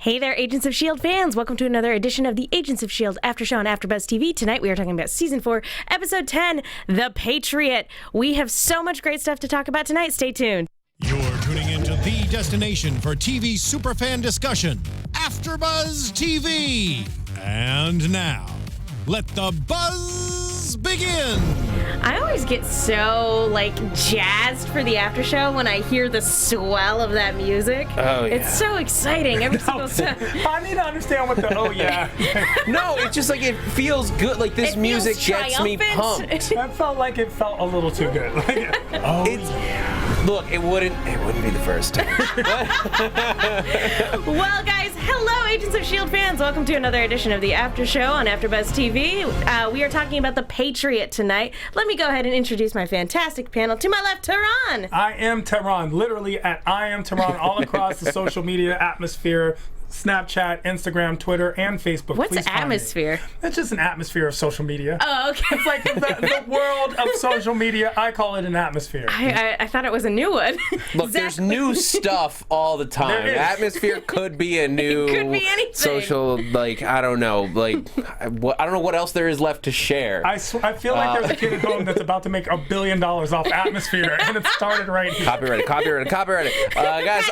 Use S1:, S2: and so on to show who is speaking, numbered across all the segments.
S1: Hey there, Agents of S.H.I.E.L.D. fans. Welcome to another edition of the Agents of S.H.I.E.L.D. After Show on AfterBuzz TV. Tonight we are talking about Season 4, Episode 10, The Patriot. We have so much great stuff to talk about tonight. Stay tuned.
S2: You're tuning into the destination for TV superfan discussion, AfterBuzz TV. And now, let the buzz begin.
S1: I always get so, jazzed for the after show when I hear the swell of that music.
S3: Oh, yeah.
S1: It's so exciting every single time.
S4: I need to understand what the oh yeah.
S3: No, it's just it feels good. Like this music gets me pumped.
S4: That felt like it felt a little too good.
S3: Look, it wouldn't be the first time.
S1: Well, guys, hello, Agents of S.H.I.E.L.D. fans. Welcome to another edition of the After Show on AfterBuzz TV. We are talking about The Patriot tonight. Let me go ahead and introduce my fantastic panel. To my left, Tehran.
S4: I am Tehran, literally at I am Tehran all across the social media atmosphere. Snapchat, Instagram, Twitter, and Facebook.
S1: What's
S4: Please
S1: atmosphere?
S4: It's just an atmosphere of social media.
S1: Oh, okay.
S4: It's like the world of social media. I call it an atmosphere.
S1: I thought it was a new one.
S3: Look, there's new stuff all the time.
S4: There is.
S3: Atmosphere could be a new
S1: could be anything.
S3: social, I don't know, I don't know what else there is left to share.
S4: I feel like there's a kid at home that's about to make $1 billion off atmosphere, and it started right here.
S3: Copyrighted. Guys,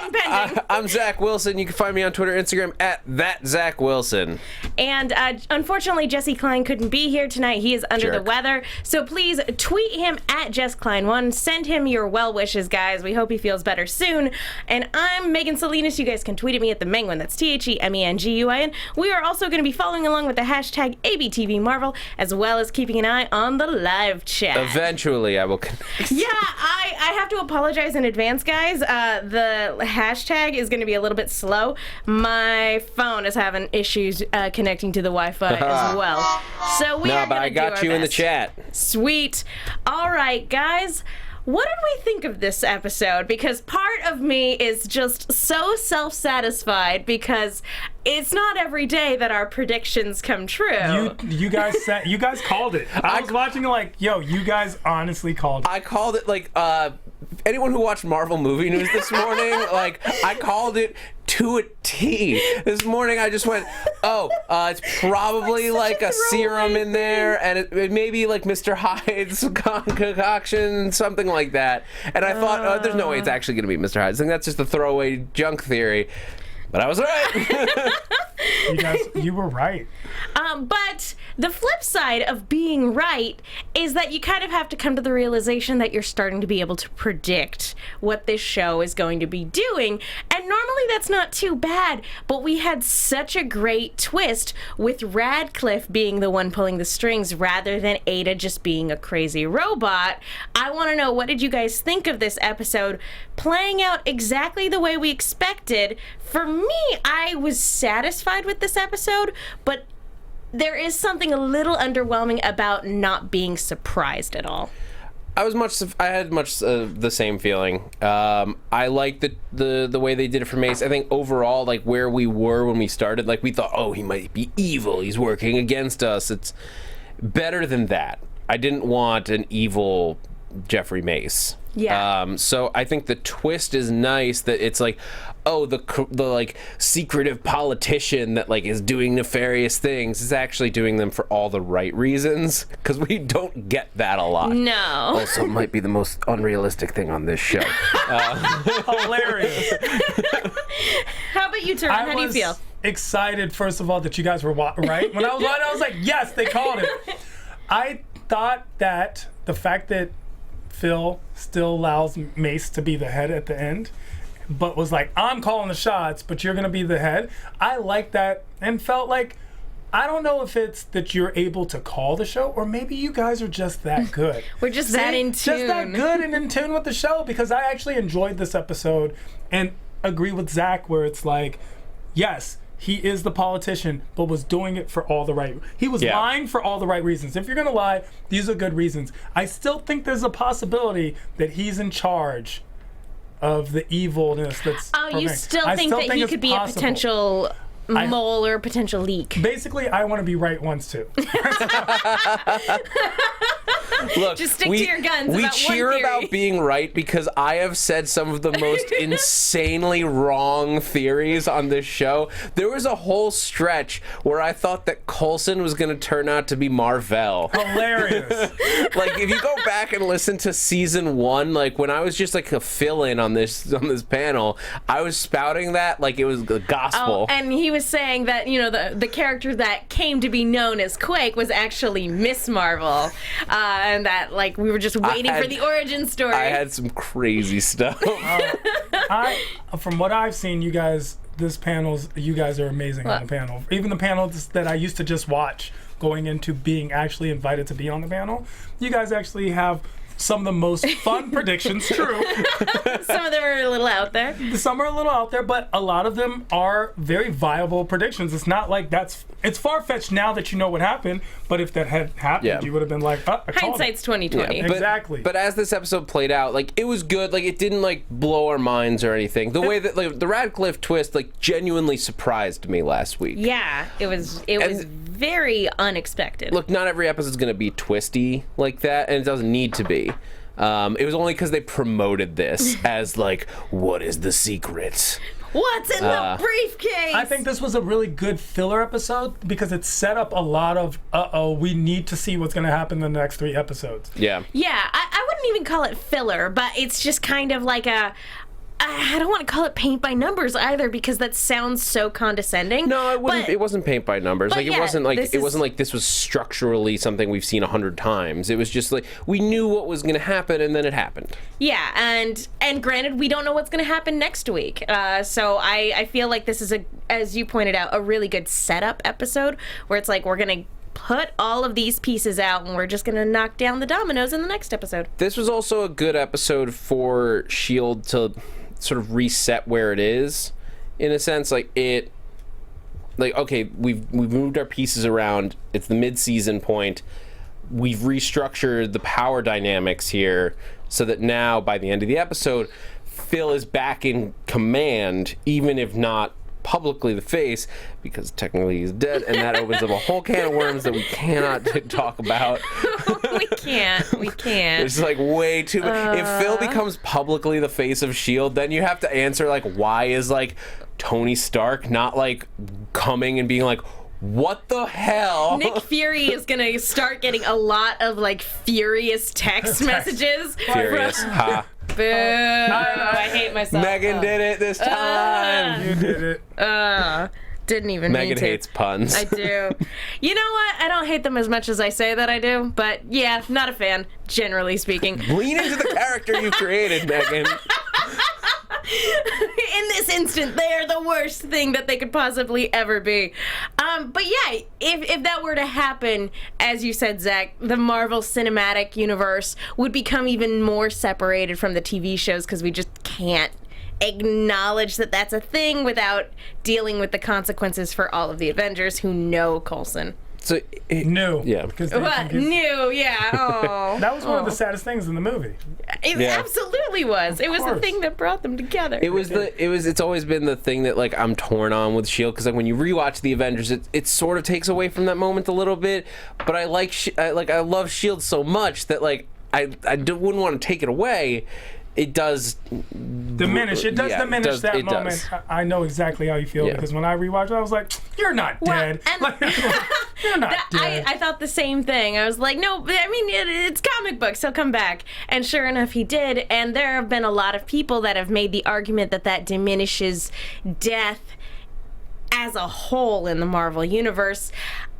S3: I'm Zach Wilson. You can find me on Twitter, Instagram at @ZachWilson.
S1: And unfortunately, Jesse Klein couldn't be here tonight. He is under the weather. So please tweet him at JessKlein1. Send him your well wishes, guys. We hope he feels better soon. And I'm Megan Salinas. You guys can tweet at me at the Menguin. That's TheMenguin. We are also going to be following along with the hashtag ABTVMarvel, as well as keeping an eye on the live chat.
S3: Eventually, I will connect.
S1: Yeah, I have to apologize in advance, guys. The hashtag is going to be a little bit slow. My phone is having issues connecting to the Wi-Fi as well. So we are
S3: but I got you in the chat.
S1: Sweet. All right, guys. What did we think of this episode? Because part of me is just so self-satisfied because it's not every day that our predictions come true.
S4: You guys called it. I was watching you guys honestly called it.
S3: I called it anyone who watched Marvel Movie News this morning, I called it to a T. This morning I just went, it's probably a serum in there, and it may be Mr. Hyde's concoction, something like that. And I thought, there's no way it's actually going to be Mr. Hyde's. I think that's just a throwaway junk theory. But I was right.
S4: You were right.
S1: But the flip side of being right is that you kind of have to come to the realization that you're starting to be able to predict what this show is going to be doing. And normally that's not too bad, but we had such a great twist with Radcliffe being the one pulling the strings rather than Ada just being a crazy robot. I want to know, what did you guys think of this episode playing out exactly the way we expected? For me, I was satisfied with this episode, but there is something a little underwhelming about not being surprised at all.
S3: I had much the same feeling. I liked the way they did it for Mace. I think overall, where we were when we started, we thought, he might be evil. He's working against us. It's better than that. I didn't want an evil Jeffrey Mace.
S1: Yeah.
S3: So I think the twist is nice that it's the secretive politician that is doing nefarious things is actually doing them for all the right reasons, because we don't get that a lot.
S1: No.
S3: Also, might be the most unrealistic thing on this show.
S4: Hilarious.
S1: How about you, Tehran? How do you feel?
S4: Excited, first of all, that you guys were right. When I was right, I was like, yes, they called it. I thought that the fact that Phil still allows Mace to be the head at the end, but was like, I'm calling the shots, but you're going to be the head. I like that and felt I don't know if it's that you're able to call the show, or maybe you guys are just that good.
S1: We're just that in tune.
S4: Just that good and in tune with the show, because I actually enjoyed this episode and agree with Zach where it's yes, he is the politician, but was doing it for all the right. He was lying for all the right reasons. If you're gonna lie, these are good reasons. I still think there's a possibility that he's in charge of the evilness that's.
S1: Oh, you still think that he could be possible. A potential mole or potential leak?
S4: Basically, I want to be right once too.
S3: Look,
S1: Just stick to your guns
S3: We
S1: about one
S3: cheer
S1: theory.
S3: about being right because I have said some of the most insanely wrong theories on this show. There was a whole stretch where I thought that Coulson was going to turn out to be Mar-Vell.
S4: Hilarious.
S3: Like, if you go back and listen to season 1, like when I was just like a fill-in on this panel, I was spouting that like it was the gospel.
S1: And he was saying that, you know, the character that came to be known as Quake was actually Miss Marvel, and that like we were just waiting for the origin story.
S3: I had some crazy stuff.
S4: From what I've seen, you guys are amazing on the panel. Even the panels that I used to just watch going into being actually invited to be on the panel, you guys actually have some of the most fun predictions. True.
S1: Some of them are a little out there.
S4: Some are a little out there, but a lot of them are very viable predictions. It's not like it's far-fetched now that you know what happened, but if that had happened, you would have been like, I called it.
S1: Hindsight's 20/20.
S3: Yeah,
S4: Exactly.
S3: But as this episode played out, like it was good. Like it didn't like blow our minds or anything. The way that like the Radcliffe twist like genuinely surprised me last week.
S1: Yeah, it was very unexpected.
S3: Look, not every episode is going to be twisty like that, and it doesn't need to be. It was only because they promoted this as like, what is the secret?
S1: What's in the briefcase?
S4: I think this was a really good filler episode because it set up a lot of, we need to see what's going to happen in the next 3 episodes.
S3: Yeah.
S1: Yeah, I wouldn't even call it filler, but it's just kind of like I don't want to call it paint by numbers either because that sounds so condescending.
S3: No, it wasn't. It wasn't paint by numbers. Like
S1: yeah,
S3: it wasn't like this was structurally something we've seen 100 times. It was just like we knew what was going to happen, and then it happened.
S1: Yeah, and granted, we don't know what's going to happen next week. So I feel like this is as you pointed out, a really good setup episode where it's like we're going to put all of these pieces out and we're just going to knock down the dominoes in the next episode.
S3: This was also a good episode for S.H.I.E.L.D. to sort of reset where it is, in a sense. Like okay, we've moved our pieces around. It's the mid-season point. We've restructured the power dynamics here so that now by the end of the episode, Phil is back in command, even if not publicly the face, because technically he's dead, and that opens up a whole can of worms that we cannot talk about.
S1: We can't.
S3: It's like way too much. If Phil becomes publicly the face of S.H.I.E.L.D., then you have to answer like, why is like Tony Stark not like coming and being like, what the hell?
S1: Nick Fury is going to start getting a lot of like furious text messages.
S3: Furious. Ha.
S1: Boo. I hate myself.
S3: Megan did it this time.
S4: You did it.
S1: Didn't even mean
S3: Megan
S1: to.
S3: hates puns.
S1: I do. You know what? I don't hate them as much as I say that I do, but yeah, not a fan, generally speaking.
S3: Lean into the character you created, Megan.
S1: In this instant, they are the worst thing that they could possibly ever be. But yeah, if that were to happen, as you said, Zach, the Marvel Cinematic Universe would become even more separated from the TV shows because we just can't acknowledge that that's a thing without dealing with the consequences for all of the Avengers who know Coulson.
S3: So
S4: No.
S3: Yeah.
S4: Because
S1: What? New, yeah. Oh.
S4: that was one of the saddest things in the movie.
S1: It
S3: Yeah.
S1: absolutely was. It was the
S4: course.
S1: thing that brought them together.
S3: it's always been the thing that like I'm torn on with S.H.I.E.L.D. because like when you rewatch the Avengers, it sort of takes away from that moment a little bit. But I I love S.H.I.E.L.D. so much that like I wouldn't want to take it away. It does
S4: Diminish. It does diminish that moment.
S3: Does.
S4: I know exactly how you feel because when I rewatched it, I was like, "You're not dead.
S1: and-
S4: Like, you're not dead."
S1: I thought the same thing. I was like, no, I mean, it's comic books. He'll come back. And sure enough, he did. And there have been a lot of people that have made the argument that diminishes death as a whole in the Marvel Universe.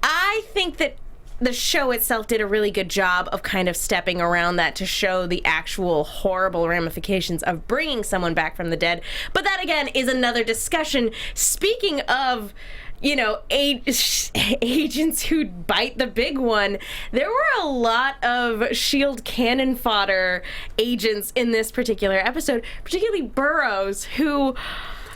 S1: I think that the show itself did a really good job of kind of stepping around that to show the actual horrible ramifications of bringing someone back from the dead. But that, again, is another discussion. Speaking of, you know, agents who bite the big one, there were a lot of S.H.I.E.L.D. cannon fodder agents in this particular episode, particularly Burroughs, who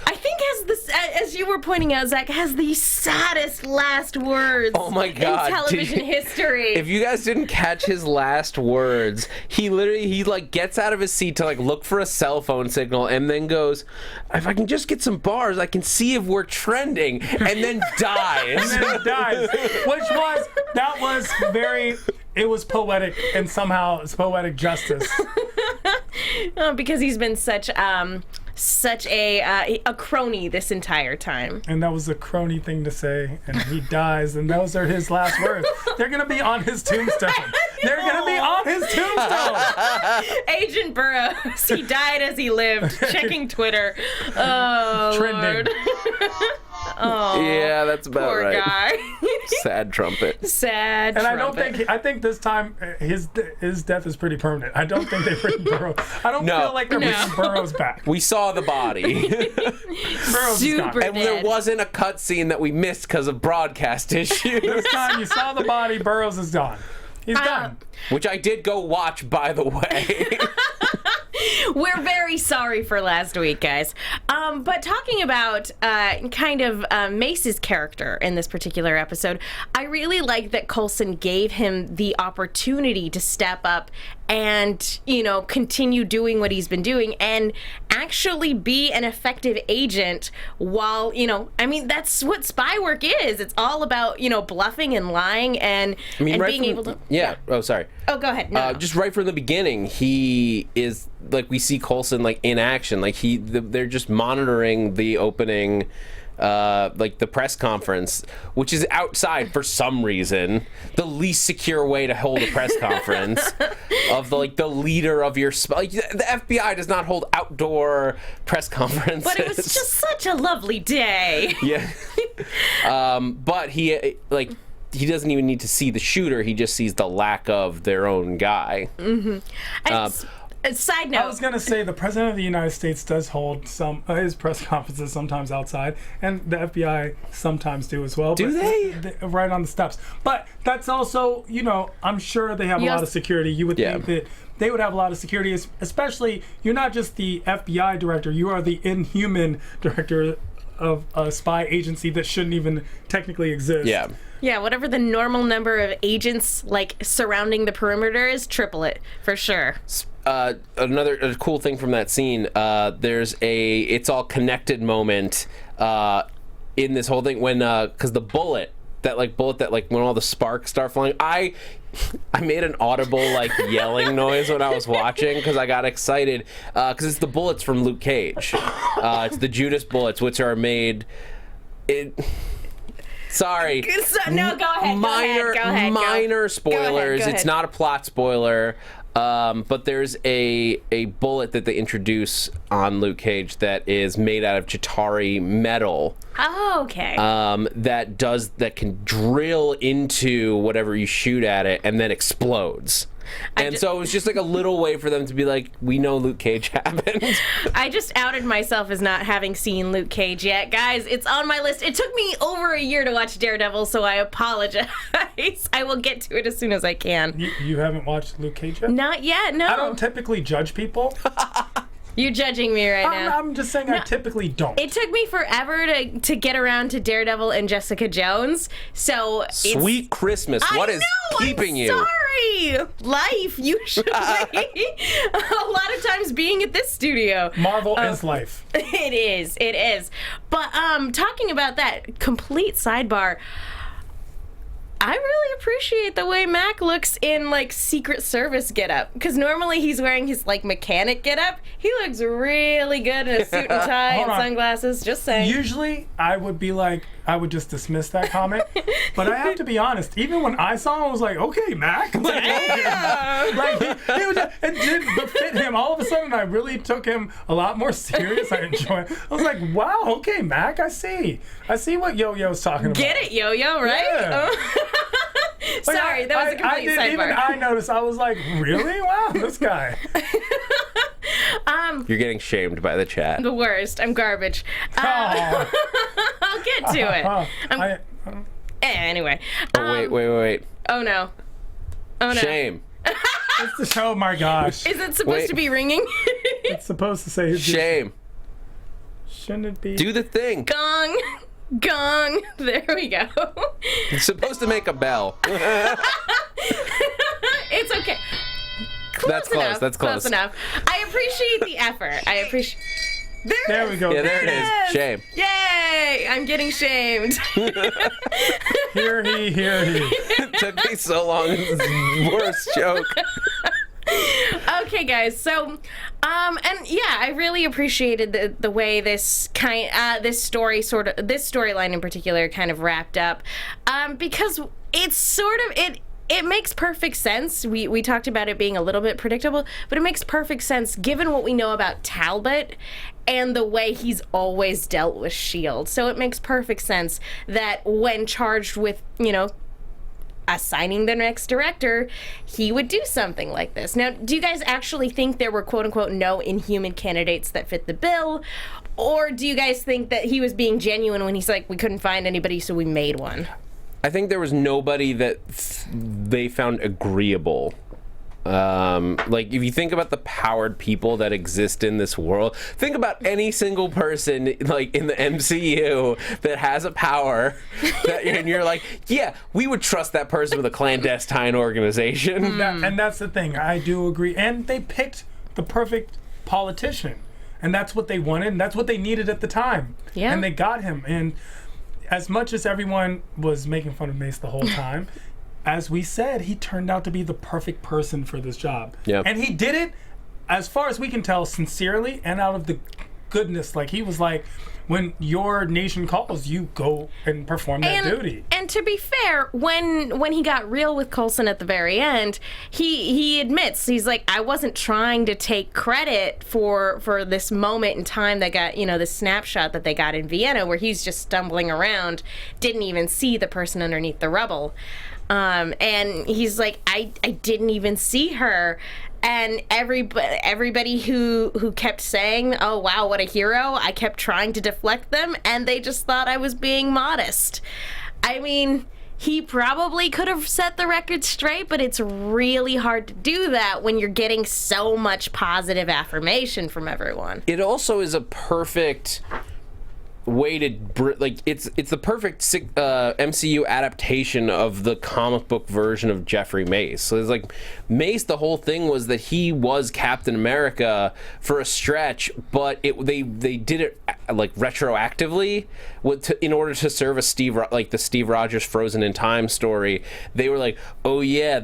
S1: I think has this, as you were pointing out, Zach, has the saddest last words
S3: Oh my God.
S1: in television history.
S3: If you guys didn't catch his last words, he like gets out of his seat to like look for a cell phone signal and then goes, if I can just get some bars, I can see if we're trending, and then dies.
S4: And then he dies. That was very it was poetic, and somehow it's poetic justice.
S1: Because he's been such a crony this entire time.
S4: And that was a crony thing to say, and he dies, and those are his last words. They're gonna be on his tombstone. They're gonna be on his tombstone.
S1: Agent Burroughs, he died as he lived. Checking Twitter. Oh,
S4: Trending.
S1: Lord. Oh,
S3: Yeah, that's about
S1: poor
S3: right.
S1: guy.
S3: Sad trumpet.
S1: Sad.
S4: And
S1: trumpet.
S4: I think this time his death is pretty permanent. I don't think they bring Burroughs. I don't feel like they're bringing Burroughs back.
S3: We saw the body.
S4: Burroughs is gone.
S1: Super
S3: And there wasn't a cutscene that we missed because of broadcast issues.
S4: This time you saw the body, Burroughs is gone. He's done.
S3: Which I did go watch, by the way.
S1: We're very sorry for last week, guys. But talking about kind of Mace's character in this particular episode, I really like that Coulson gave him the opportunity to step up and, continue doing what he's been doing and actually be an effective agent while, that's what spy work is. It's all about, bluffing and lying and being able to...
S3: Yeah. Oh, sorry.
S1: Oh, go ahead. No.
S3: Just right from the beginning, he is, we see Coulson, in action. They're just monitoring the opening... the press conference, which is outside for some reason, the least secure way to hold a press conference of the leader of your the FBI does not hold outdoor press conferences.
S1: But it was just such a lovely day.
S3: Yeah. But he doesn't even need to see the shooter. He just sees the lack of their own guy.
S1: Side note.
S4: I was going to say the President of the United States does hold some his press conferences sometimes outside, and the FBI sometimes do as well.
S3: Do they?
S4: Right on the steps. But that's also, I'm sure they have a lot of security. You would think that they would have a lot of security, especially you're not just the FBI director, you are the Inhuman director of a spy agency that shouldn't even technically exist.
S3: Yeah.
S1: Yeah, whatever the normal number of agents surrounding the perimeter is, triple it for sure.
S3: Another cool thing from that scene, there's a it's all connected moment in this whole thing when because the bullet that when all the sparks start flying, I made an audible yelling noise when I was watching because I got excited because it's the bullets from Luke Cage. It's the Judas bullets, which are made Sorry.
S1: No, go ahead.
S3: Minor spoilers.
S1: Go ahead.
S3: It's not a plot spoiler. But there's a bullet that they introduce on Luke Cage that is made out of Chitauri metal.
S1: Oh, okay.
S3: That can drill into whatever you shoot at it and then explodes. So it was just a little way for them to be like, we know Luke Cage happened.
S1: I just outed myself as not having seen Luke Cage yet. Guys, it's on my list. It took me over a year to watch Daredevil, so I apologize. I will get to it as soon as I can.
S4: You haven't watched Luke Cage yet?
S1: Not yet, no.
S4: I don't typically judge people.
S1: You're judging me right now.
S4: I'm just saying I typically don't.
S1: It took me forever to get around to Daredevil and Jessica Jones, so
S3: Sweet Christmas. What is keeping you?
S1: Sorry. Life, usually. A lot of times being at this studio.
S4: Marvel is life.
S1: It is. But talking about that, complete sidebar, I really appreciate the way Mac looks in Secret Service getup, because normally he's wearing his mechanic getup. He looks really good in a suit and tie and sunglasses. Just saying.
S4: Usually, I would be I would just dismiss that comment, but I have to be honest. Even when I saw him, I was like, okay, Mac. It did befit him. All of a sudden, I really took him a lot more serious. I enjoyed it. I was like, wow, okay, Mac. I see what Yo-Yo's talking about.
S1: Get it, Yo-Yo, right?
S4: Yeah.
S1: Sorry, that was a complete sidebar.
S4: Even I noticed. I was like, really? Wow, this guy.
S3: You're getting shamed by the chat.
S1: The worst. I'm garbage. I'll get to it. Anyway.
S3: Wait.
S1: Oh no.
S3: Shame.
S4: Oh my gosh.
S1: Is it supposed to be ringing?
S4: It's supposed to say
S3: shame.
S4: Shouldn't it be?
S3: Do the thing.
S1: Gong. There we go.
S3: It's supposed to make a bell.
S1: It's okay.
S3: That's close.
S1: Close enough. I appreciate the effort.
S4: There we go.
S3: Yeah, there it is. Shame.
S1: Yay! I'm getting shamed.
S4: Hear he.
S3: It took me so long. This is the worst joke.
S1: Okay, guys. So, and yeah, I really appreciated the way this storyline in particular kind of wrapped up, because it's sort of it makes perfect sense. We talked about it being a little bit predictable, but it makes perfect sense given what we know about Talbot and the way he's always dealt with S.H.I.E.L.D. So it makes perfect sense that when charged with, assigning the next director, he would do something like this. Now, do you guys actually think there were quote-unquote no Inhuman candidates that fit the bill? Or do you guys think that he was being genuine when he's like, we couldn't find anybody, so we made one?
S3: I think there was nobody that they found agreeable. Like, if you think about the powered people that exist in this world, think about any single person, like, in the MCU that has a power, and you're like, yeah, we would trust that person with a clandestine organization.
S4: And that's the thing. I do agree. And they picked the perfect politician. And that's what they wanted, and that's what they needed at the time.
S1: Yeah.
S4: And they got him. And as much as everyone was making fun of Mace the whole time, as we said, he turned out to be the perfect person for this job.
S3: Yep.
S4: And he did it, as far as we can tell, sincerely and out of the goodness. Like, he was like, when your nation calls, you go and perform that duty.
S1: And to be fair, when he got real with Coulson at the very end, he admits, he's like, I wasn't trying to take credit for this moment in time that got, this snapshot that they got in Vienna where he's just stumbling around, didn't even see the person underneath the rubble. And he's like, I didn't even see her. And everybody who kept saying, oh, wow, what a hero, I kept trying to deflect them, and they just thought I was being modest. I mean, he probably could have set the record straight, but it's really hard to do that when you're getting so much positive affirmation from everyone.
S3: It also is a perfect way to it's the perfect MCU adaptation of the comic book version of Jeffrey Mace. So it's like Mace, the whole thing was that he was Captain America for a stretch, but they did it like retroactively in order to serve a the Steve Rogers Frozen in Time story. They were like, oh yeah,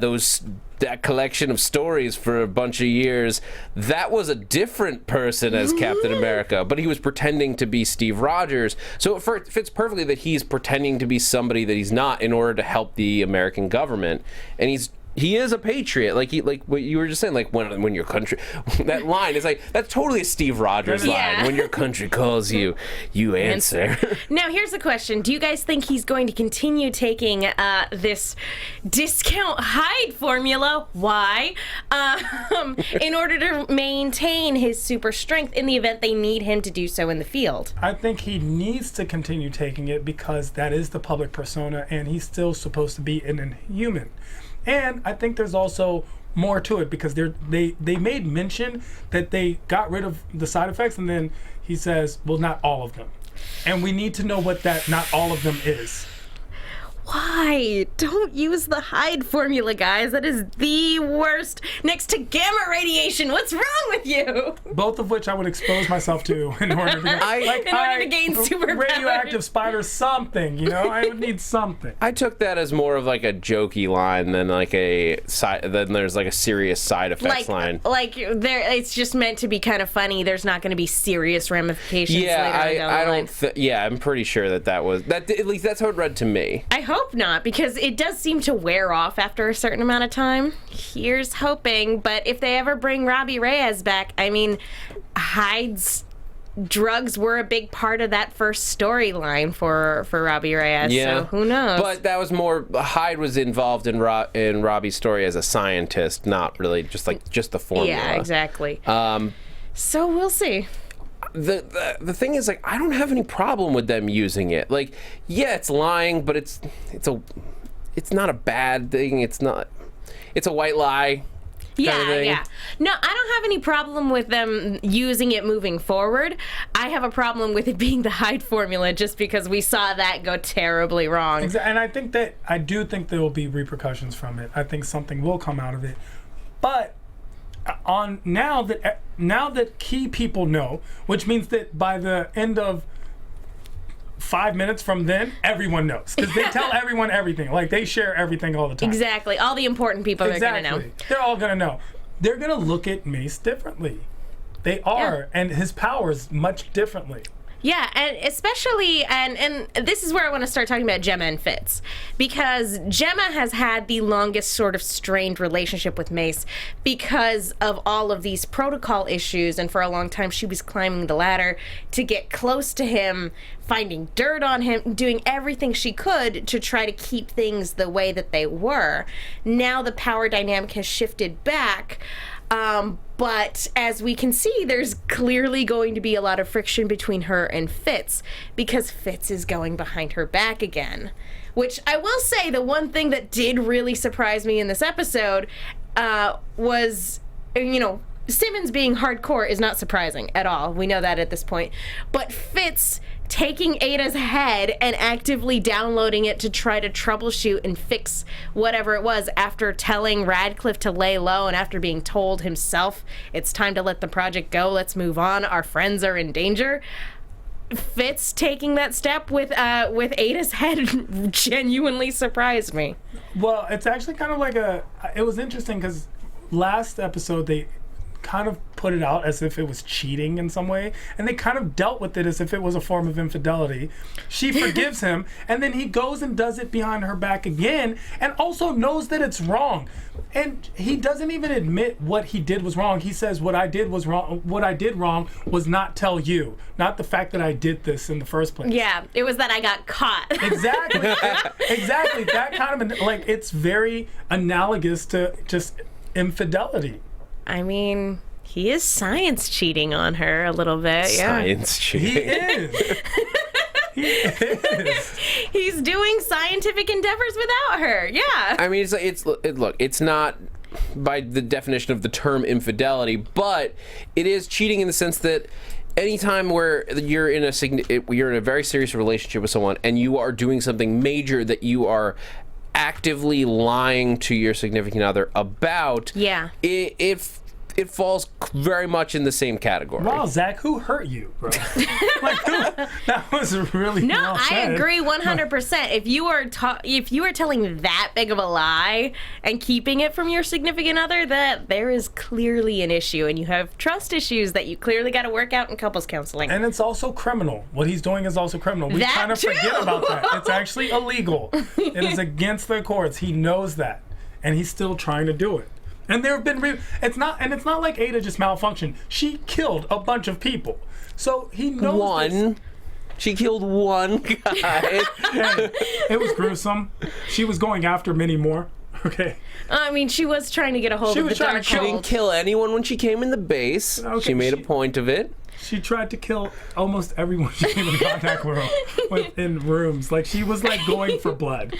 S3: that collection of stories for a bunch of years, that was a different person as Captain America, but he was pretending to be Steve Rogers. So it fits perfectly that he's pretending to be somebody that he's not in order to help the American government. And he is a patriot, like what you were just saying, like when your country, that line is like, that's totally a Steve Rogers line. When your country calls you, you answer.
S1: Now here's the question: do you guys think he's going to continue taking this discount Hyde formula? Why? In order to maintain his super strength in the event they need him to do so in the field.
S4: I think he needs to continue taking it because that is the public persona, and he's still supposed to be an Inhuman. And I think there's also more to it because they made mention that they got rid of the side effects, and then he says, well, not all of them. And we need to know what that not all of them is.
S1: Why? Don't use the Hyde formula, guys. That is the worst. Next to gamma radiation. What's wrong with you?
S4: Both of which I would expose myself to in order to
S1: gain superpowers.
S4: Radioactive spider something, I would need something.
S3: I took that as more of like a jokey line than like then there's like a serious side effects line.
S1: It's just meant to be kind of funny. There's not going to be serious ramifications later on down the line.
S3: I'm pretty sure that was at least that's how it read to me.
S1: I hope not, because it does seem to wear off after a certain amount of time. Here's hoping. But if they ever bring Robbie Reyes back, I mean, Hyde's drugs were a big part of that first storyline for Robbie Reyes.
S3: Yeah.
S1: So who knows?
S3: But that was more, Hyde was involved in Robbie's story as a scientist, not really just the formula.
S1: Yeah, exactly. So we'll see.
S3: The thing is, like, I don't have any problem with them using it. Like, yeah, it's lying, but it's not a bad thing. It's a white lie.
S1: Yeah. No, I don't have any problem with them using it moving forward. I have a problem with it being the Hyde formula just because we saw that go terribly wrong.
S4: And I do think there will be repercussions from it. I think something will come out of it. But on now that key people know, which means that by the end of 5 minutes from then, everyone knows, because they tell everyone everything. Like, they share everything all the time.
S1: Exactly. All the important people are going to know.
S4: They're all going to know. They're going to look at Mace differently. They are, and his powers much differently.
S1: Yeah, and especially, and this is where I want to start talking about Gemma and Fitz, because Gemma has had the longest sort of strained relationship with Mace because of all of these protocol issues, and for a long time she was climbing the ladder to get close to him, finding dirt on him, doing everything she could to try to keep things the way that they were. Now the power dynamic has shifted back. But as we can see, there's clearly going to be a lot of friction between her and Fitz, because Fitz is going behind her back again. Which I will say, the one thing that did really surprise me in this episode was, Simmons being hardcore is not surprising at all. We know that at this point. But Fitz taking Ada's head and actively downloading it to try to troubleshoot and fix whatever it was after telling Radcliffe to lay low and after being told himself, it's time to let the project go, let's move on, our friends are in danger. Fitz taking that step with Ada's head genuinely surprised me.
S4: Well, it's actually kind of like it was interesting because last episode they kind of put it out as if it was cheating in some way, and they kind of dealt with it as if it was a form of infidelity. She forgives him, and then he goes and does it behind her back again, and also knows that it's wrong. And he doesn't even admit what he did was wrong. He says, what I did was wrong. What I did wrong was not tell you, not the fact that I did this in the first place.
S1: Yeah, it was that I got caught.
S4: Exactly. Exactly. That kind of, it's very analogous to just infidelity.
S1: I mean, he is science cheating on her a little bit.
S3: Science cheating.
S4: He is. He is.
S1: He's doing scientific endeavors without her. Yeah.
S3: I mean, it's not by the definition of the term infidelity, but it is cheating in the sense that anytime where you're in a very serious relationship with someone and you are doing something major that you are actively lying to your significant other about, it falls very much in the same category.
S4: Wow, Zach, who hurt you, bro? That was really well
S1: I
S4: said.
S1: agree 100%. If you are telling that big of a lie and keeping it from your significant other, that there is clearly an issue, and you have trust issues that you clearly got to work out in couples counseling.
S4: And it's also criminal. What he's doing is also criminal. We kind of forget about that. It's actually illegal. It is against the courts. He knows that, and he's still trying to do it. And there have been it's not like Ada just malfunctioned. She killed a bunch of people. So he knows this.
S3: She killed one guy.
S4: Hey, it was gruesome. She was going after many more. Okay.
S1: I mean, she was trying to get a hold of the dark
S3: She didn't kill anyone when she came in the base.
S4: Okay,
S3: she made a point of it.
S4: She tried to kill almost everyone she came in contact with in rooms. Like, she was going for blood.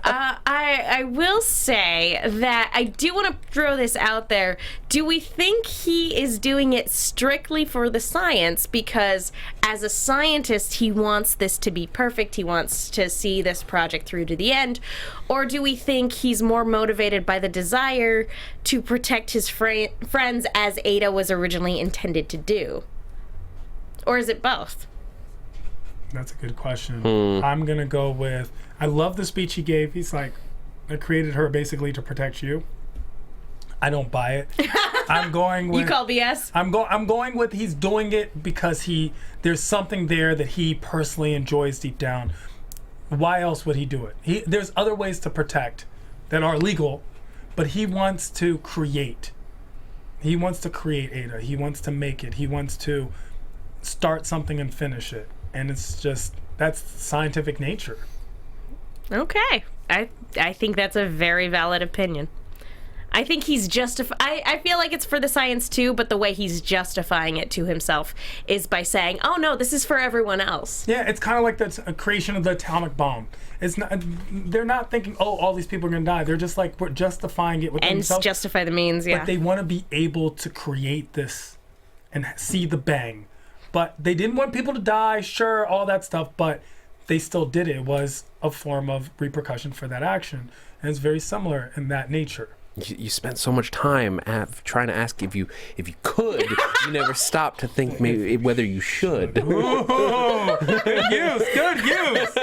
S1: I will say that I do want to throw this out there. Do we think he is doing it strictly for the science? Because as a scientist, he wants this to be perfect. He wants to see this project through to the end. Or do we think he's more motivated by the desire to protect his friends as Ada was originally intended to do? Or is it both?
S4: That's a good question. I'm going to go with, I love the speech he gave. He's like, I created her basically to protect you. I don't buy it. I'm going with...
S1: You call BS?
S4: I'm going with he's doing it because there's something there that he personally enjoys deep down. Why else would he do it? There's other ways to protect that are legal, but he wants to create. He wants to create Ada. He wants to make it. He wants to start something and finish it, and that's scientific nature.
S1: Okay, I think that's a very valid opinion. I think he's I feel like it's for the science too, but the way he's justifying it to himself is by saying, "Oh no, this is for everyone else."
S4: Yeah, it's kind of like the creation of the atomic bomb. It's not. They're not thinking, "Oh, all these people are gonna die." They're just like, we're justifying it with
S1: Ends
S4: themselves.
S1: justify the means. Yeah,
S4: But they want to be able to create this and see the bang. But they didn't want people to die, sure, all that stuff, but they still did it. It was a form of repercussion for that action. And it's very similar in that nature.
S3: you spent so much time trying to ask if you could. You never stopped to think maybe whether you should.
S4: Ooh, good use.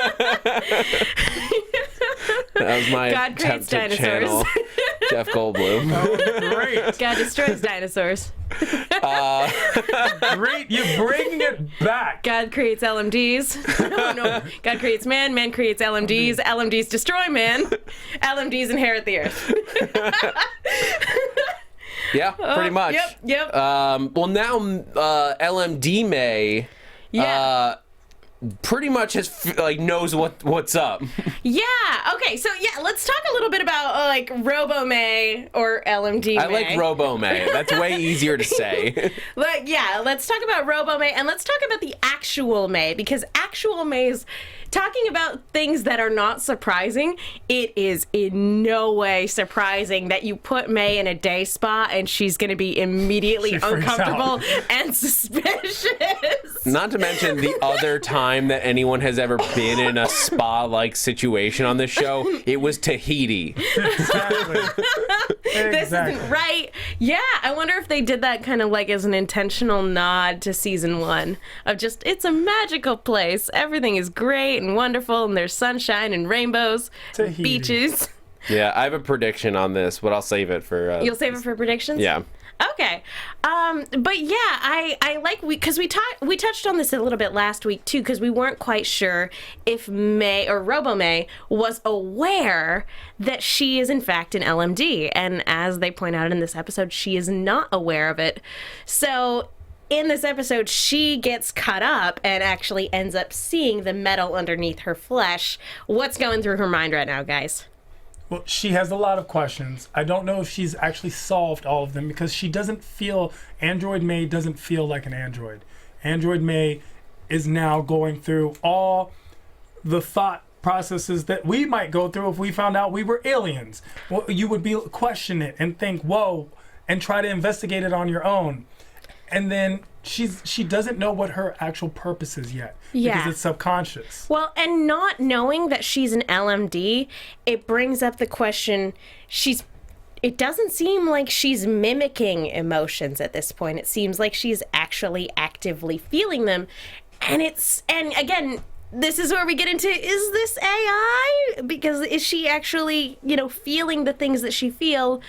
S3: That was my
S1: God creates
S3: attempt to
S1: dinosaurs.
S3: channel Jeff Goldblum.
S4: Great.
S1: God destroys dinosaurs.
S4: Great. You're bringing it back.
S1: God creates LMDs. No. God creates man. Man creates LMDs. LMDs destroy man. LMDs inherit the earth.
S3: Yeah, pretty much.
S1: Yep.
S3: Well, now LMD May.
S1: Yeah.
S3: Pretty much knows what's up.
S1: Yeah. Okay. So let's talk a little bit about Robo May or LMD May.
S3: I like Robo May. That's way easier to say.
S1: Let's talk about Robo May, and let's talk about the actual May, because actual May's talking about things that are not surprising. It is in no way surprising that you put May in a day spa and she's going to be immediately uncomfortable and suspicious.
S3: Not to mention the other time that anyone has ever been in a spa-like situation on this show, it was Tahiti.
S4: Exactly.
S1: This isn't right. Yeah, I wonder if they did that kind of as an intentional nod to season 1 of just, it's a magical place. Everything is great and wonderful, and there's sunshine and rainbows,
S4: Tahiti.
S1: beaches.
S3: Yeah, I have a prediction on this, but I'll save it for...
S1: You'll save it for predictions?
S3: Yeah.
S1: Okay. But yeah, I like, because we touched on this a little bit last week too, because we weren't quite sure if May or Robo May was aware that she is in fact an LMD. And as they point out in this episode, she is not aware of it. So in this episode, she gets cut up and actually ends up seeing the metal underneath her flesh. What's going through her mind right now, guys?
S4: Well, she has a lot of questions. I don't know if she's actually solved all of them, because she doesn't feel, Android May doesn't feel like an android. Android May is now going through all the thought processes that we might go through if we found out we were aliens. Well, you would question it and think, whoa, and try to investigate it on your own. And then she doesn't know what her actual purpose is yet, because it's subconscious.
S1: Well, and not knowing that she's an LMD, it brings up the question, it doesn't seem like she's mimicking emotions at this point. It seems like she's actually actively feeling them. And again, this is where we get into, is this AI? Because is she actually, feeling the things that she feels?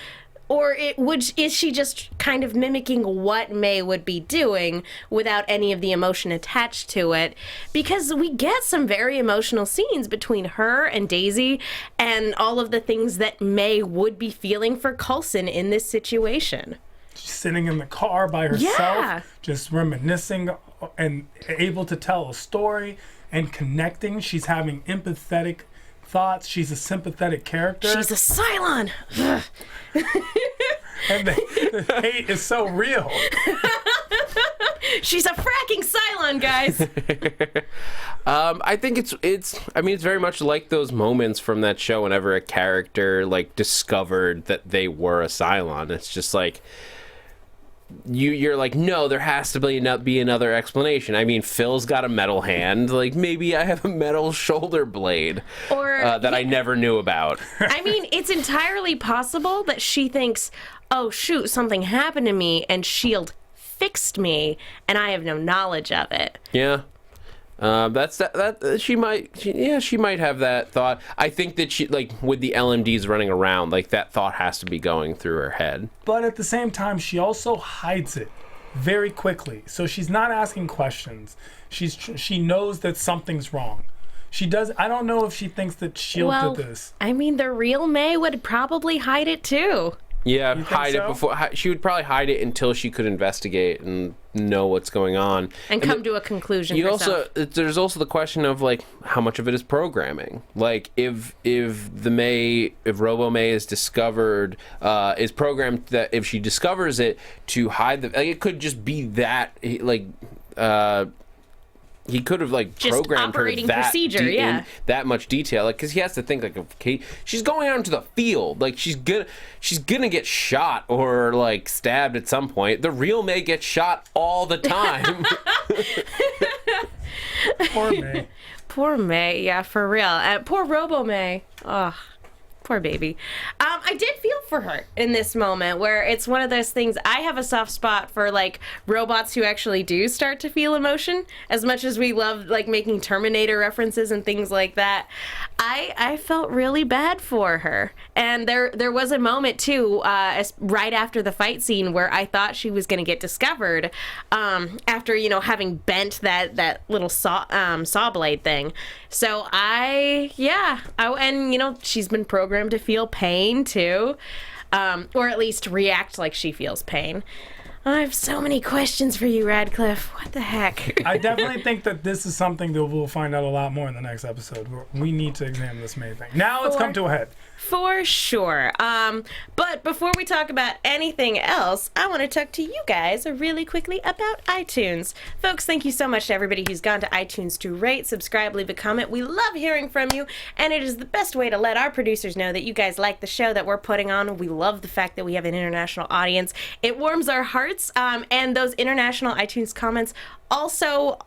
S1: Or is she just kind of mimicking what May would be doing without any of the emotion attached to it? Because we get some very emotional scenes between her and Daisy and all of the things that May would be feeling for Coulson in this situation.
S4: She's sitting in the car by herself,
S1: Yeah.
S4: just reminiscing and able to tell a story and connecting. She's having empathetic thoughts. She's a sympathetic character.
S1: She's a Cylon. Ugh.
S4: And the hate is so real.
S1: She's a fracking Cylon, guys.
S3: I think it's very much like those moments from that show whenever a character discovered that they were a Cylon. It's just you're like, no, there has to be another explanation. I mean, Phil's got a metal hand. Maybe I have a metal shoulder blade that I never knew about.
S1: I mean, it's entirely possible that she thinks, oh, shoot, something happened to me and S.H.I.E.L.D. fixed me and I have no knowledge of it.
S3: Yeah. She might have that thought. I think that she, with the LMDs running around, that thought has to be going through her head.
S4: But at the same time, she also hides it very quickly. So she's not asking questions. She knows that something's wrong. I don't know if she thinks that S.H.I.E.L.D. did this.
S1: I mean, the real May would probably hide it too.
S3: Yeah,
S4: You think
S3: hide
S4: so?
S3: it before. She would probably hide it until she could investigate and know what's going on.
S1: And come to a conclusion herself.
S3: There's also the question of how much of it is programming. If Robo May is discovered, is programmed that if she discovers it to hide it could just be that he could have
S1: Just
S3: programmed her
S1: operating
S3: that
S1: procedure, yeah.
S3: in that much detail, because he has to think okay, she's going out into the field, she's gonna get shot or stabbed at some point. The real May gets shot all the time.
S4: Poor May.
S1: Poor May, yeah, for real. Poor Robo May. Oh, Poor baby. I did feel for her in this moment where it's one of those things. I have a soft spot for like robots who actually do start to feel emotion. As much as we love like making Terminator references and things like that, I felt really bad for her. And there was a moment too, right after the fight scene, where I thought she was going to get discovered after having bent that little saw blade thing. So and she's been programmed to feel pain too, or at least react like she feels pain. I have so many questions for you, Radcliffe. What the heck?
S4: I definitely think that this is something that we'll find out a lot more in the next episode. We need to examine this May thing. Now it's come to a head.
S1: For sure. But before we talk about anything else, I want to talk to you guys really quickly about iTunes. Folks, thank you so much to everybody who's gone to iTunes to rate, subscribe, leave a comment. We love hearing from you, and it is the best way to let our producers know that you guys like the show that we're putting on. We love the fact that we have an international audience. It warms our hearts, and those international iTunes comments also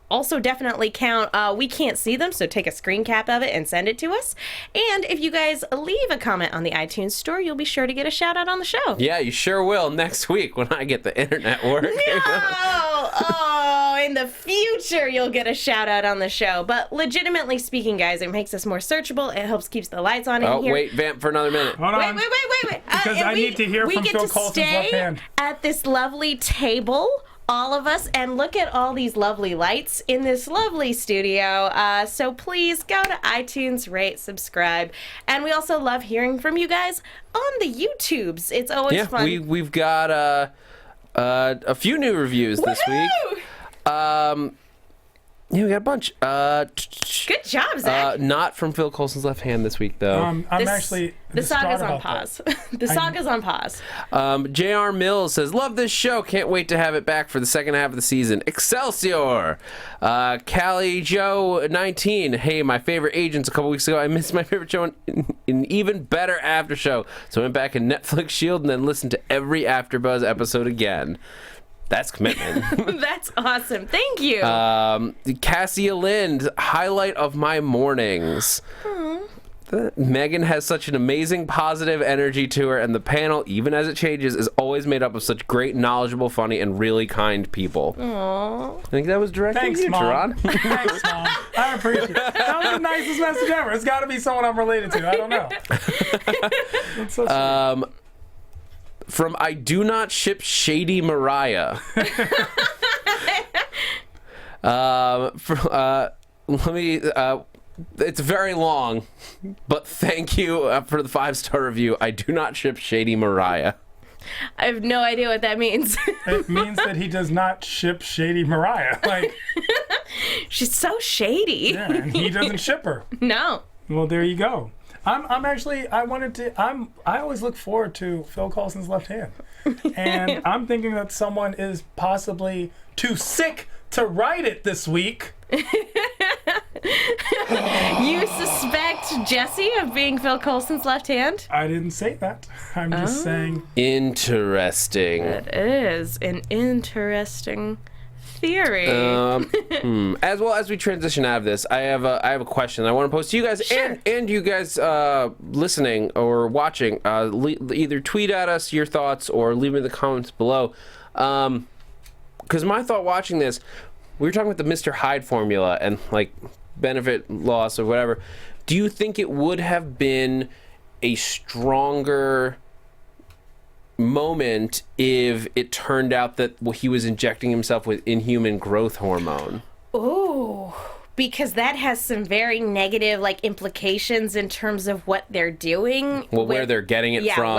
S1: definitely count. We can't see them, so take a screen cap of it and send it to us. And if you guys leave a comment on the iTunes store, you'll be sure to get a shout out on the show.
S3: Yeah, you sure will next week when I get the internet working.
S1: Oh, in the future you'll get a shout out on the show. But legitimately speaking, guys, it makes us more searchable. It helps keeps the lights on in here.
S3: Wait, vamp for another minute.
S4: Hold on.
S1: Wait.
S4: Because I need to hear from Phil Coulson's left hand.
S1: At this lovely table, all of us, and look at all these lovely lights in this lovely studio. So please go to iTunes, rate, subscribe, and we also love hearing from you guys on the YouTubes. It's always fun.
S3: Yeah, we've got a few new reviews this week. Yeah, we got a bunch.
S1: Good job, Zach.
S3: Not from Phil Coulson's left hand this week, though.
S1: The saga's on pause. The saga's on pause.
S3: J.R. Mills says, love this show. Can't wait to have it back for the second half of the season. Excelsior! Callie Joe 19. Hey, my favorite Agents a couple weeks ago. I missed my favorite show in even better after show. So I went back in Netflix Shield and then listened to every AfterBuzz episode again. That's commitment.
S1: That's awesome. Thank you.
S3: Cassia Lind, highlight of my mornings. Megan has such an amazing positive energy to her, and the panel, even as it changes, is always made up of such great, knowledgeable, funny, and really kind people.
S1: Aww.
S3: I think that was directed
S4: Thanks,
S3: to you,
S4: Mom.
S3: Tehran.
S4: Thanks, Mom. I appreciate it. That was the nicest message ever. It's got to be someone I'm related to. I don't know. It's so sweet.
S3: From I Do Not Ship Shady Mariah. It's very long, but thank you for the 5-star review. I do not ship Shady Mariah.
S1: I have no idea what that means.
S4: It means that he does not ship Shady Mariah. Like,
S1: she's so shady.
S4: yeah, and he doesn't ship her.
S1: No.
S4: Well, there you go. I always look forward to Phil Coulson's left hand. And I'm thinking that someone is possibly too sick to write it this week.
S1: You suspect Jesse of being Phil Coulson's left hand?
S4: I didn't say that. I'm just saying.
S3: Interesting.
S1: It is an interesting theory.
S3: As well as we transition out of this, I have a question I want to pose to you guys.
S1: Sure.
S3: and you guys listening or watching. Either tweet at us your thoughts or leave them in the comments below. Because my thought watching this, we were talking about the Mr. Hyde formula and like benefit loss or whatever. Do you think it would have been a stronger moment if it turned out that he was injecting himself with Inhuman growth hormone?
S1: Oh, because that has some very negative like implications in terms of what they're doing.
S3: Well, where they're getting it from,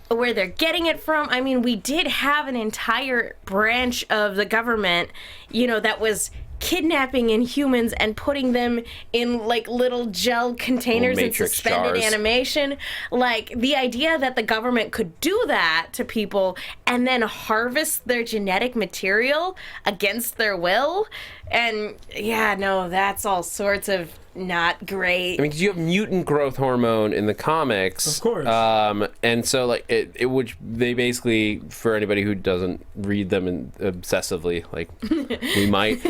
S1: where they're getting it from. I mean, we did have an entire branch of the government, that was kidnapping Inhumans and putting them in like little gel containers and suspended
S3: jars.
S1: animation. Like the idea that the government could do that to people and then harvest their genetic material against their will. And that's all sorts of not great.
S3: I mean, because you have mutant growth hormone in the comics,
S4: Of course.
S3: And so like it would, they basically, for anybody who doesn't read them obsessively, like we might,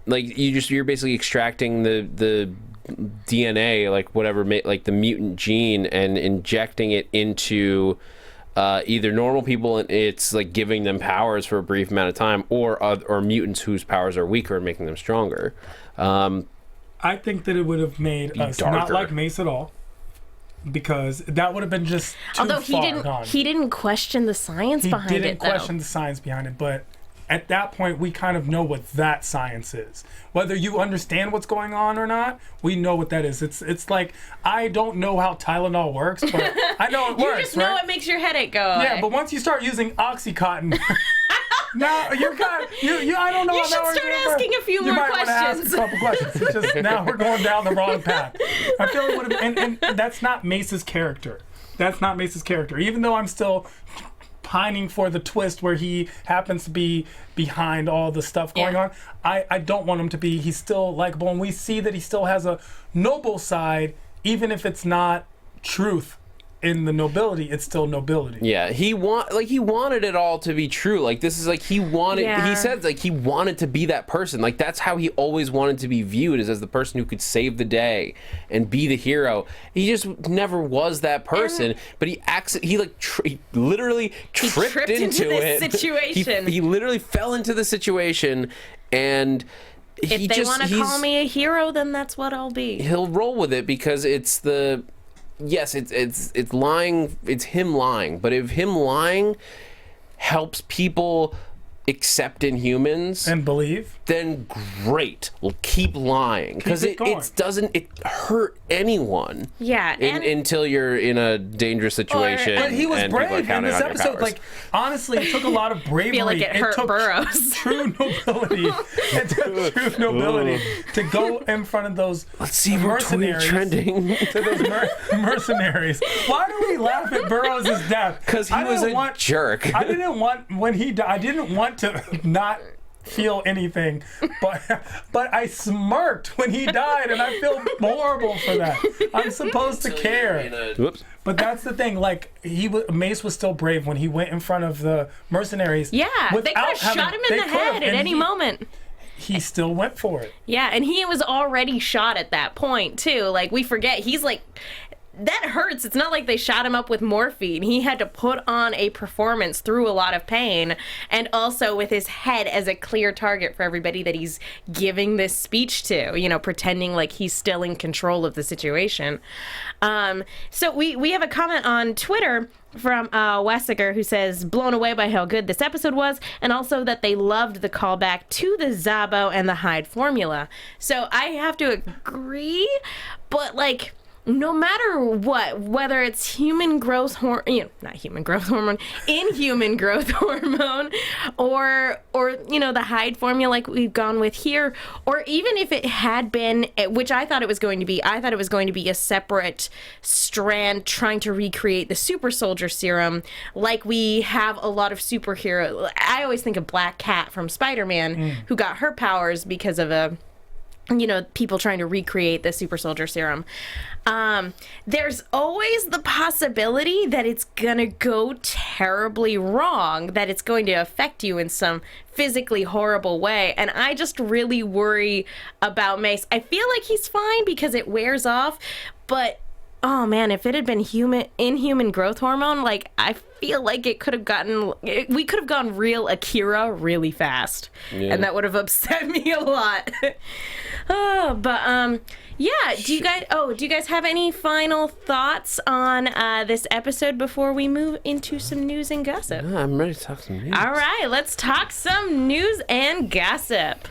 S3: like you're basically extracting the DNA, like whatever, like the mutant gene, and injecting it into either normal people, and it's like giving them powers for a brief amount of time, or mutants whose powers are weaker and making them stronger.
S4: I think that it would have made us not like Mace at all, because that would have been just too
S1: Although
S4: gone.
S1: he didn't question the science behind it.
S4: He didn't question the science behind it, but at that point, we kind of know what that science is. Whether you understand what's going on or not, we know what that is. It's like, I don't know how Tylenol works, but I know it works.
S1: You just know it makes your headache go away.
S4: Yeah, but once you start using Oxycontin, now you're kind of, I don't know.
S1: You should start asking a few more
S4: questions.
S1: questions.
S4: You might want to ask a couple questions. It's just, now we're going down the wrong path. I feel it would have, and that's not Mace's character. That's not Mace's character. Even though I'm still pining for the twist where he happens to be behind all the stuff going on, I don't want him to be. He's still likable, and we see that he still has a noble side, even if it's not truth in the nobility. It's still nobility.
S3: Yeah, he wanted it all to be true. Like, this is like, he said like he wanted to be that person. Like, that's how he always wanted to be viewed, is as the person who could save the day and be the hero. He just never was that person, but he literally tripped into
S1: this situation.
S3: He literally fell into the situation, and
S1: if they want to call me a hero, then that's what I'll be.
S3: He'll roll with it, because it's the... Yes, it's lying. It's him lying. But if him lying helps people accept Inhumans
S4: and believe,
S3: then great. We'll keep lying, because it doesn't hurt anyone.
S1: Yeah,
S3: until you're in a dangerous situation.
S4: But he was brave in this episode. Like, honestly, it took a lot of bravery.
S1: I feel like it hurt Burroughs.
S4: True nobility. It took true nobility to go in front of those mercenaries.
S3: Trending.
S4: To those mercenaries. Why do we laugh at Burroughs' death?
S3: Because he was a jerk.
S4: I didn't want, when he died, I didn't want to not feel anything, but I smirked when he died, and I feel horrible for that. I'm supposed to care.
S3: Whoops.
S4: But that's the thing. Like, Mace was still brave when he went in front of the mercenaries.
S1: Yeah, they could have shot him in the head at any moment.
S4: He still went for it.
S1: Yeah, and he was already shot at that point too. Like, we forget, he's like, that hurts. It's not like they shot him up with morphine. He had to put on a performance through a lot of pain, and also with his head as a clear target for everybody that he's giving this speech to, you know, pretending like he's still in control of the situation. So we have a comment on Twitter from Wessiger, who says, blown away by how good this episode was, and also that they loved the callback to the Zabo and the Hyde formula. So I have to agree, but like, no matter what, whether it's inhuman growth hormone, or you know, the Hyde formula like we've gone with here, or even if it had been, which I thought it was going to be, a separate strand trying to recreate the super soldier serum, like we have a lot of superhero. I always think of Black Cat from Spider-Man, who got her powers because of people trying to recreate the super soldier serum. There's always the possibility that it's gonna go terribly wrong, that it's going to affect you in some physically horrible way, and I just really worry about Mace. I feel like he's fine because it wears off, but oh man, if it had been inhuman growth hormone, like, I feel like we could have gone real Akira really fast, and that would have upset me a lot. Yeah. Do you guys have any final thoughts on this episode before we move into some news and gossip?
S3: Yeah, I'm ready to talk some news.
S1: All right, let's talk some news and gossip.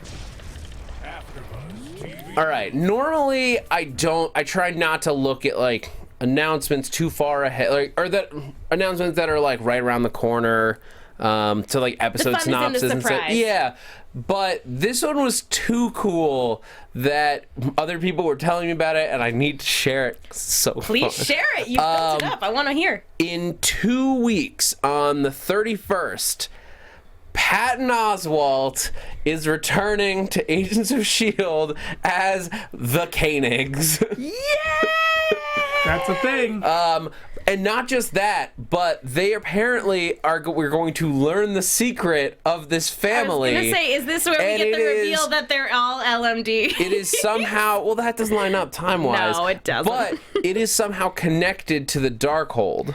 S3: All right. Normally, I try not to look at like announcements too far ahead, like, or that announcements that are like right around the corner, to like episode synopsis and stuff. Yeah. But this one was too cool that other people were telling me about it, and I need to share it.
S1: Please share it. You built it up. I want to hear.
S3: In 2 weeks, on the 31st, Patton Oswalt is returning to Agents of S.H.I.E.L.D. as the Koenigs.
S1: Yay!
S4: That's a thing.
S3: And not just that, but they apparently we're going to learn the secret of this family.
S1: I was gonna say, is this where we get the reveal that they're all LMD?
S3: It is somehow, well, that doesn't line up time-wise.
S1: No, it doesn't.
S3: But it is somehow connected to the Darkhold.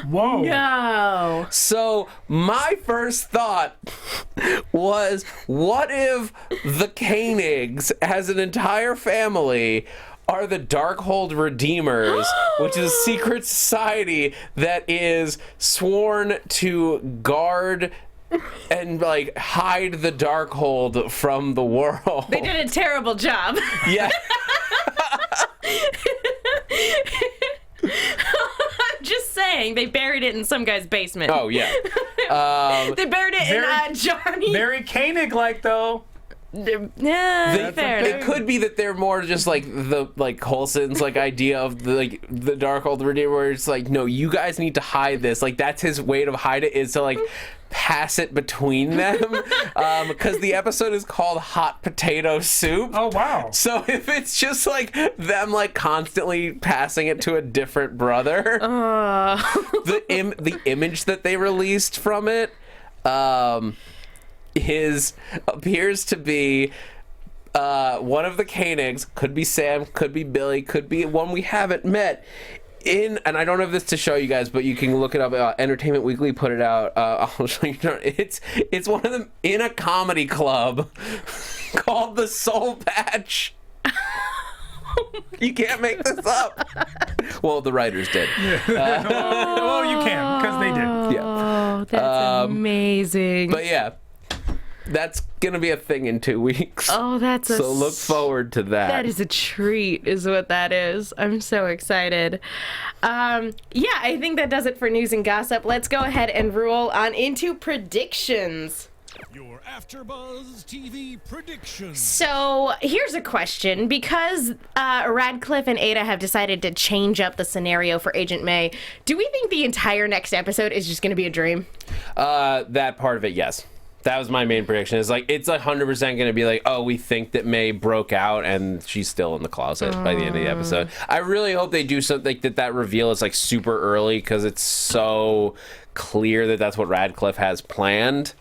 S4: Whoa.
S1: No.
S3: So my first thought was, what if the Koenigs, as an entire family, are the Darkhold Redeemers, which is a secret society that is sworn to guard and like hide the Darkhold from the world.
S1: They did a terrible job.
S3: Yeah.
S1: I'm just saying, they buried it in some guy's basement.
S3: Oh yeah.
S1: They buried it in Johnny.
S4: Very Koenig-like, though.
S1: Yeah, fair.
S3: It could be that they're more just like the Coulson's like idea of the Darkhold Redeemer, where it's like, no, you guys need to hide this. Like that's his way to hide it, is to like pass it between them, because the episode is called Hot Potato Soup.
S4: Oh wow.
S3: So if it's just like them like constantly passing it to a different brother, the image that they released from it appears to be one of the Koenigs, could be Sam, could be Billy, could be one we haven't met. And I don't have this to show you guys, but you can look it up. Entertainment Weekly put it out. I'll show you. It's one of them in a comedy club called the Soul Patch. You can't make this up. Well, the writers did.
S4: Well, you can, because they did.
S3: Yeah.
S1: Oh, that's amazing.
S3: But yeah, that's gonna be a thing in 2 weeks.
S1: Oh,
S3: so look forward to that.
S1: That is a treat, is what that is. I'm so excited. Yeah, I think that does it for news and gossip. Let's go ahead and roll on into predictions.
S2: Your AfterBuzz TV predictions.
S1: So here's a question. Because Radcliffe and Ada have decided to change up the scenario for Agent May, do we think the entire next episode is just going to be a dream?
S3: That part of it, yes. That was my main prediction. It's 100% going to be like, oh, we think that May broke out and she's still in the closet by the end of the episode. I really hope they do something that reveal is like super early, because it's so clear that that's what Radcliffe has planned.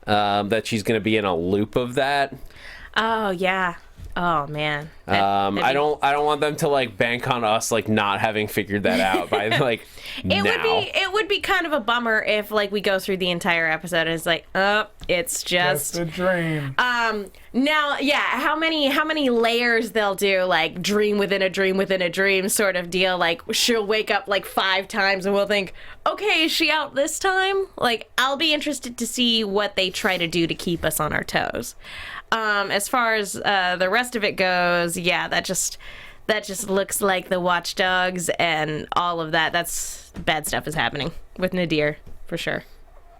S3: That she's going to be in a loop of that.
S1: Oh, yeah. Oh, man.
S3: I don't want them to like bank on us like not having figured that out by like now.
S1: It would be kind of a bummer if like we go through the entire episode and it's like, oh, it's just
S4: a dream.
S1: Now, yeah, how many layers they'll do, like dream within a dream within a dream sort of deal. Like she'll wake up like 5 times and we'll think, okay, is she out this time? Like, I'll be interested to see what they try to do to keep us on our toes. As far as the rest of it goes, yeah, that just looks like the Watchdogs and all of that. That's bad stuff is happening with Nadir for sure.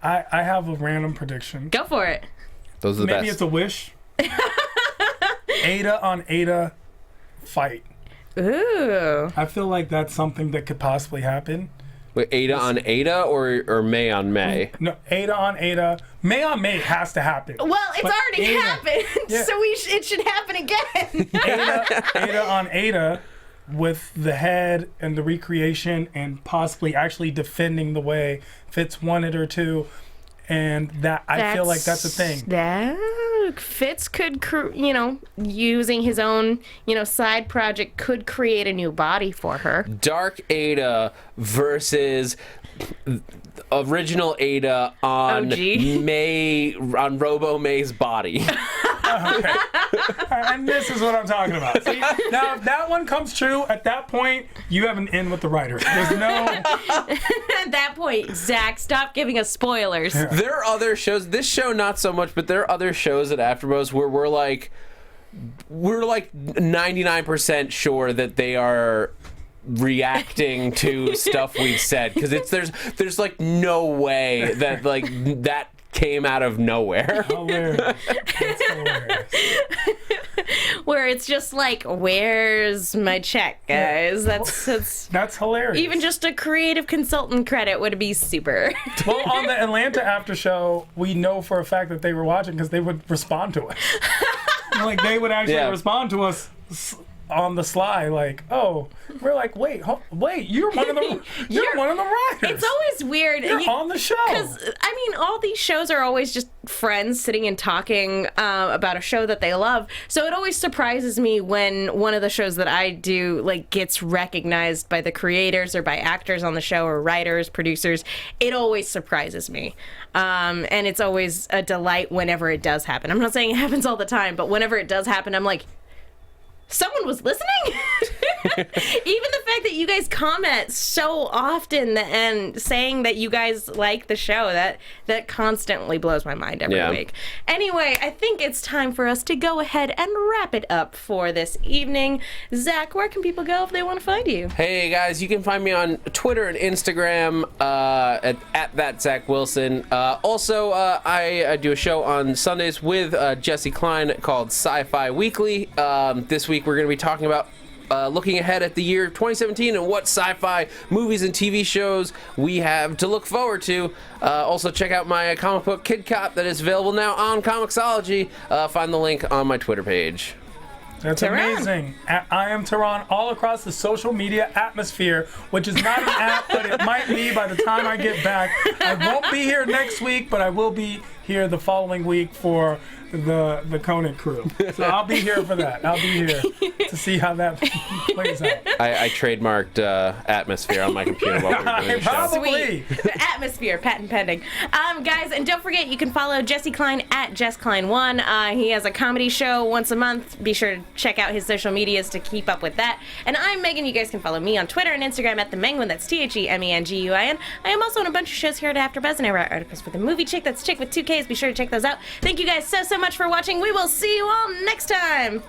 S4: I have a random prediction.
S1: Go for it.
S3: Those are the
S4: Maybe
S3: best.
S4: it's a wish. Ada on Ada fight.
S1: Ooh.
S4: I feel like that's something that could possibly happen.
S3: Wait, Ada on Ada or May on May?
S4: No, Ada on Ada. May on May has to happen.
S1: Well, it's
S4: But
S1: already
S4: Ada-
S1: happened,
S4: Yeah.
S1: so it should happen again.
S4: Ada on Ada with the head and the recreation and possibly actually defending the way Fitz wanted her to. And that I feel like that's a thing.
S1: That Fitz could, using his own, side project, could create a new body for her.
S3: Dark Ada versus original Ada on
S1: OG.
S3: May, on Robo May's body.
S4: Okay. And this is what I'm talking about. See, now, if that one comes true, at that point, you have an in with the writer. There's no...
S1: At that point, Zach, stop giving us spoilers.
S3: There are other shows, this show not so much, but there are other shows at AfterBuzz where we're like 99% sure that they are reacting to stuff we've said, because there's like no way that like that came out of nowhere.
S4: Hilarious. It's hilarious.
S1: Where it's just like, where's my check, guys?
S4: That's hilarious.
S1: Even just a creative consultant credit would be super.
S4: Well, on the Atlanta after show, we know for a fact that they were watching because they would respond to us. Like, they would actually respond to us on the sly, like, oh, we're like, wait, you're one of the writers.
S1: It's always weird.
S4: You're on the show.
S1: Because, I mean, all these shows are always just friends sitting and talking about a show that they love. So it always surprises me when one of the shows that I do, like, gets recognized by the creators or by actors on the show or writers, producers. It always surprises me. And it's always a delight whenever it does happen. I'm not saying it happens all the time, but whenever it does happen, I'm like, someone was listening? Even the fact that you guys comment so often and saying that you guys like the show, that constantly blows my mind every week. Anyway, I think it's time for us to go ahead and wrap it up for this evening. Zach, where can people go if they want to find you?
S3: Hey guys, you can find me on Twitter and Instagram at that Zach Wilson. Also, I do a show on Sundays with Jesse Klein called Sci-Fi Weekly. This week we're going to be talking about looking ahead at the year 2017 and what sci-fi movies and TV shows we have to look forward to. Also, check out my comic book Kid Cop that is available now on Comixology. Find the link on my Twitter page.
S4: That's
S1: Tehran.
S4: amazing. I am Tehran all across the social media atmosphere, which is not an app, but it might be by the time I get back. I won't be here next week, but I will be here the following week for the Conan crew. So I'll be here for that. I'll be here to see how that plays out.
S3: I trademarked atmosphere on my computer while we were doing the show.
S4: Probably.
S1: Sweet. Atmosphere, patent pending. Guys, and don't forget, you can follow Jesse Klein at JessKlein1. He has a comedy show once a month. Be sure to check out his social medias to keep up with that. And I'm Megan. You guys can follow me on Twitter and Instagram at TheMenguin. That's TheMenguin. I am also on a bunch of shows here at AfterBuzz, and I write articles for The Movie Chick. That's Chick with 2 Ks. Be sure to check those out. Thank you guys so much for watching. We will see you all next time.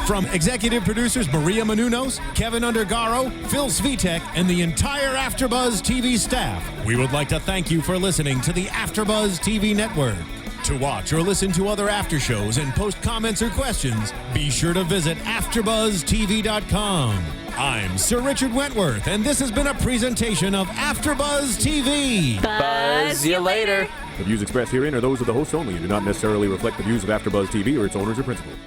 S2: From executive producers Maria Menounos, Kevin Undergaro, Phil Svitek, and the entire AfterBuzz TV staff, we would like to thank you for listening to the AfterBuzz TV network. To watch or listen to other after shows and post comments or questions, be sure to visit AfterBuzzTV.com. I'm Sir Richard Wentworth, and this has been a presentation of AfterBuzz TV.
S3: Buzz you later.
S5: The views expressed herein are those of the hosts only and do not necessarily reflect the views of AfterBuzz TV or its owners or principals.